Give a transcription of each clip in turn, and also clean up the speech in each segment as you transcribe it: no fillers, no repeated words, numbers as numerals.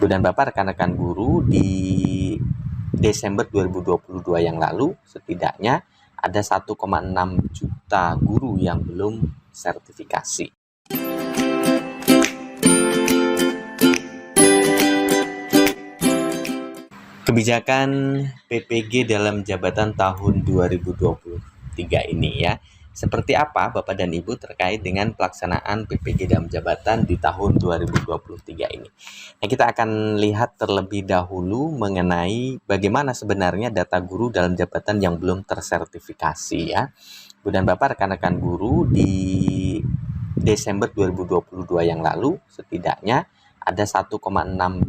Ibu dan Bapak, rekan-rekan guru, di Desember 2022 yang lalu setidaknya ada 1,6 juta guru yang belum sertifikasi. Kebijakan PPG dalam jabatan tahun 2023 ini ya. Seperti apa Bapak dan Ibu terkait dengan pelaksanaan PPG dalam jabatan di tahun 2023 ini? Nah, kita akan lihat terlebih dahulu mengenai bagaimana sebenarnya data guru dalam jabatan yang belum tersertifikasi ya. Ibu dan Bapak, rekan-rekan guru, di Desember 2022 yang lalu setidaknya ada 1,6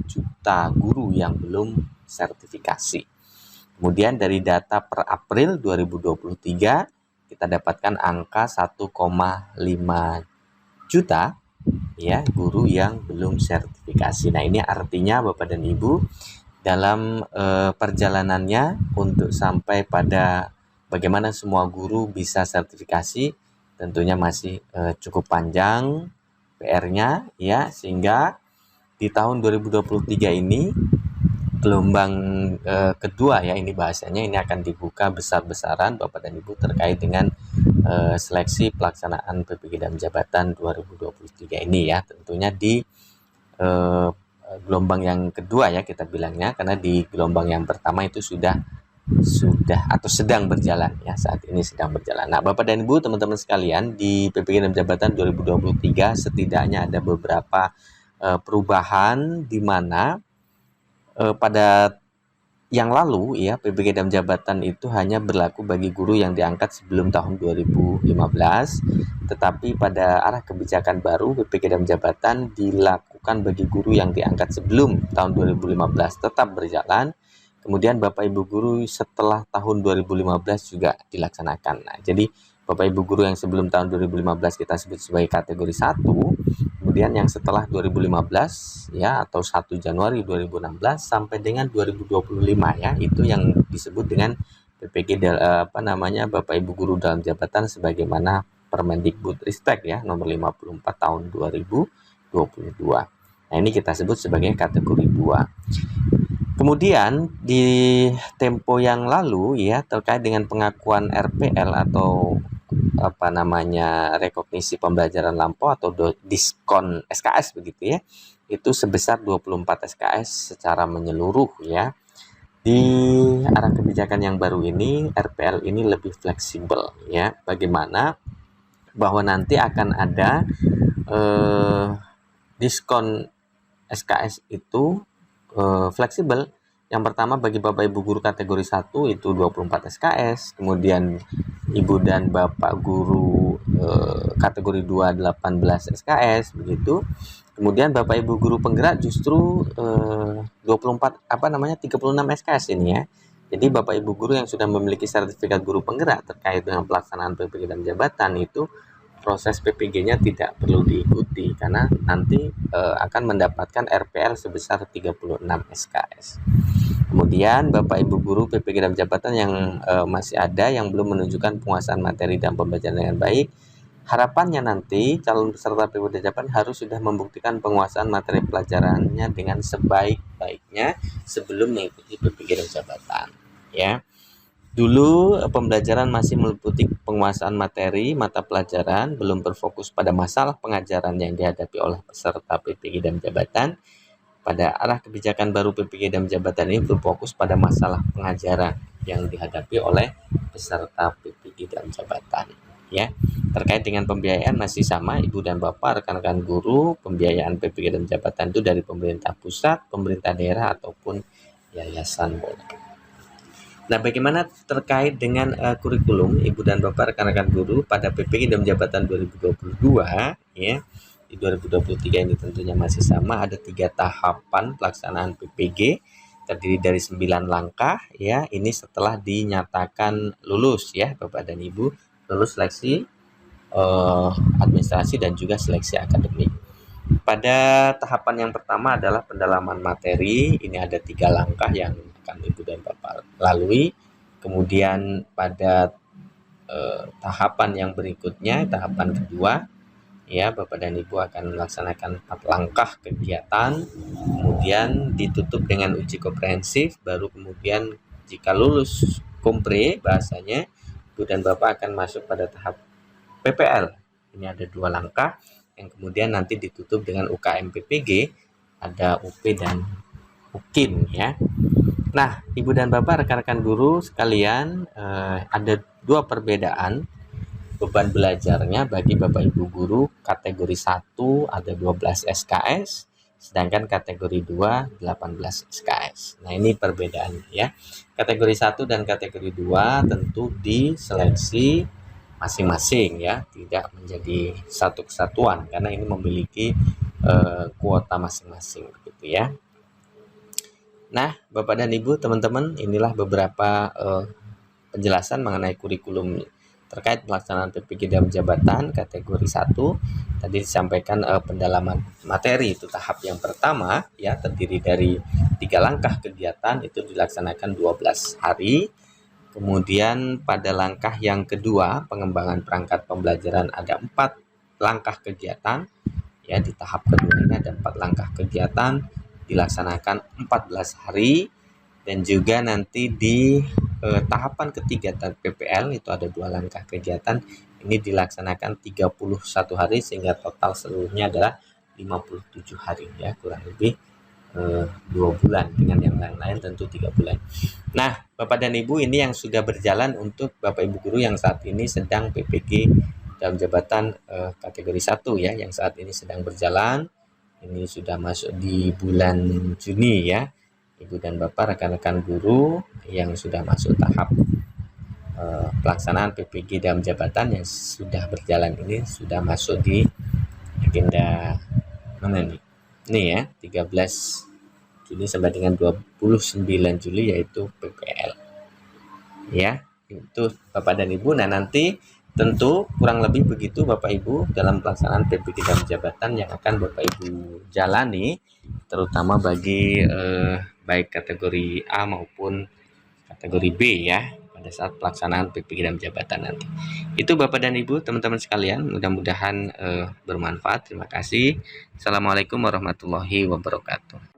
juta guru yang belum sertifikasi. Kemudian dari data per April 2023 kita dapatkan angka 1,5 juta ya guru yang belum sertifikasi. Nah, ini artinya Bapak dan Ibu dalam perjalanannya untuk sampai pada bagaimana semua guru bisa sertifikasi tentunya masih cukup panjang PR-nya ya, sehingga di tahun 2023 ini gelombang kedua ya, ini bahasanya, ini akan dibuka besar-besaran Bapak dan Ibu terkait dengan seleksi pelaksanaan PPG dalam jabatan 2023 ini ya, tentunya di gelombang yang kedua ya kita bilangnya, karena di gelombang yang pertama itu sudah atau sedang berjalan ya, saat ini sedang berjalan. Nah, Bapak dan Ibu, teman-teman sekalian, di PPG dalam jabatan 2023 setidaknya ada beberapa perubahan di mana pada yang lalu ya, PPG dalam jabatan itu hanya berlaku bagi guru yang diangkat sebelum tahun 2015, tetapi pada arah kebijakan baru PPG dalam jabatan dilakukan bagi guru yang diangkat sebelum tahun 2015 tetap berjalan. Kemudian Bapak Ibu guru setelah tahun 2015 juga dilaksanakan. Nah, jadi Bapak Ibu guru yang sebelum tahun 2015 kita sebut sebagai kategori 1, kemudian yang setelah 2015 ya, atau 1 Januari 2016 sampai dengan 2025 ya, itu yang disebut dengan PPG Bapak Ibu guru dalam jabatan sebagaimana Permendikbudristek ya nomor 54 tahun 2022. Nah, ini kita sebut sebagai kategori 2. Kemudian di tempo yang lalu ya, terkait dengan pengakuan RPL atau rekognisi pembelajaran lampau atau diskon SKS begitu ya, itu sebesar 24 SKS secara menyeluruh ya. Di arah kebijakan yang baru ini, RPL ini lebih fleksibel ya. Bagaimana bahwa nanti akan ada diskon SKS itu fleksibel. Yang pertama, bagi Bapak Ibu guru kategori 1 itu 24 SKS, kemudian Ibu dan Bapak guru kategori 2 18 SKS begitu. Kemudian Bapak Ibu guru penggerak justru 36 SKS ini ya. Jadi Bapak Ibu guru yang sudah memiliki sertifikat guru penggerak terkait dengan pelaksanaan PPG dalam jabatan itu proses PPG-nya tidak perlu diikuti karena nanti akan mendapatkan RPL sebesar 36 SKS. Kemudian Bapak Ibu guru PPG dalam jabatan yang masih ada yang belum menunjukkan penguasaan materi dan pembelajaran dengan baik, harapannya nanti calon peserta PPG dalam jabatan harus sudah membuktikan penguasaan materi pelajarannya dengan sebaik-baiknya sebelum mengikuti PPG dalam jabatan ya. Dulu pembelajaran masih meliputi penguasaan materi mata pelajaran, belum berfokus pada masalah pengajaran yang dihadapi oleh peserta PPG dalam jabatan. Pada arah kebijakan baru PPG dalam jabatan ini berfokus pada masalah pengajaran yang dihadapi oleh peserta PPG dalam jabatan ya. Terkait dengan pembiayaan masih sama Ibu dan Bapak, rekan-rekan guru, pembiayaan PPG dalam jabatan itu dari pemerintah pusat, pemerintah daerah ataupun yayasan boleh. Nah, bagaimana terkait dengan kurikulum Ibu dan Bapak, rekan-rekan guru pada PPG dalam jabatan 2022 ya. Di 2023 ini tentunya masih sama, ada 3 tahapan pelaksanaan PPG terdiri dari 9 langkah ya. Ini setelah dinyatakan lulus ya Bapak dan Ibu, lulus seleksi administrasi dan juga seleksi akademik. Pada tahapan yang pertama adalah pendalaman materi. Ini ada 3 langkah yang akan Ibu dan Bapak lalui. Kemudian pada tahapan yang berikutnya, tahapan kedua, ya Bapak dan Ibu akan melaksanakan 4 langkah kegiatan, kemudian ditutup dengan uji komprehensif, baru kemudian jika lulus kompre bahasanya, Ibu dan Bapak akan masuk pada tahap PPL. Ini ada 2 langkah yang kemudian nanti ditutup dengan UKM PPG, ada UP dan UKIN ya. Nah, Ibu dan Bapak, rekan-rekan guru sekalian, ada 2 perbedaan beban belajarnya bagi Bapak Ibu guru. Kategori 1 ada 12 SKS, sedangkan kategori 2 18 SKS. Nah, ini perbedaannya ya. Kategori 1 dan kategori 2 tentu diseleksi masing-masing ya, tidak menjadi satu kesatuan karena ini memiliki kuota masing-masing begitu ya. Nah, Bapak dan Ibu, teman-teman, inilah beberapa penjelasan mengenai kurikulum terkait pelaksanaan PPG dalam jabatan kategori 1. Tadi disampaikan pendalaman materi, itu tahap yang pertama ya, terdiri dari 3 langkah kegiatan, itu dilaksanakan 12 hari. Kemudian pada langkah yang kedua, pengembangan perangkat pembelajaran, ada 4 langkah kegiatan. Ya, di tahap kedua ini ada 4 langkah kegiatan, dilaksanakan 14 hari. Dan juga nanti di tahapan ketiga PPL itu ada 2 langkah kegiatan, ini dilaksanakan 31 hari sehingga total seluruhnya adalah 57 hari ya, kurang lebih 2 bulan, dengan yang lain-lain tentu 3 bulan. Nah, Bapak dan Ibu, ini yang sudah berjalan untuk Bapak Ibu guru yang saat ini sedang PPG dalam jabatan kategori 1 ya, yang saat ini sedang berjalan. Ini sudah masuk di bulan Juni ya. Ibu dan Bapak, rekan-rekan guru yang sudah masuk tahap pelaksanaan PPG dalam jabatan yang sudah berjalan ini sudah masuk di agenda mana nih? Ini ya, 13 Juni sampai dengan 29 Juli yaitu PPL. Ya, itu Bapak dan Ibu. Nah, nanti tentu kurang lebih begitu Bapak Ibu dalam pelaksanaan PPG dalam jabatan yang akan Bapak Ibu jalani, terutama bagi baik kategori A maupun kategori B ya, pada saat pelaksanaan PPG dalam jabatan nanti. Itu Bapak dan Ibu, teman-teman sekalian, mudah-mudahan bermanfaat. Terima kasih. Assalamualaikum warahmatullahi wabarakatuh.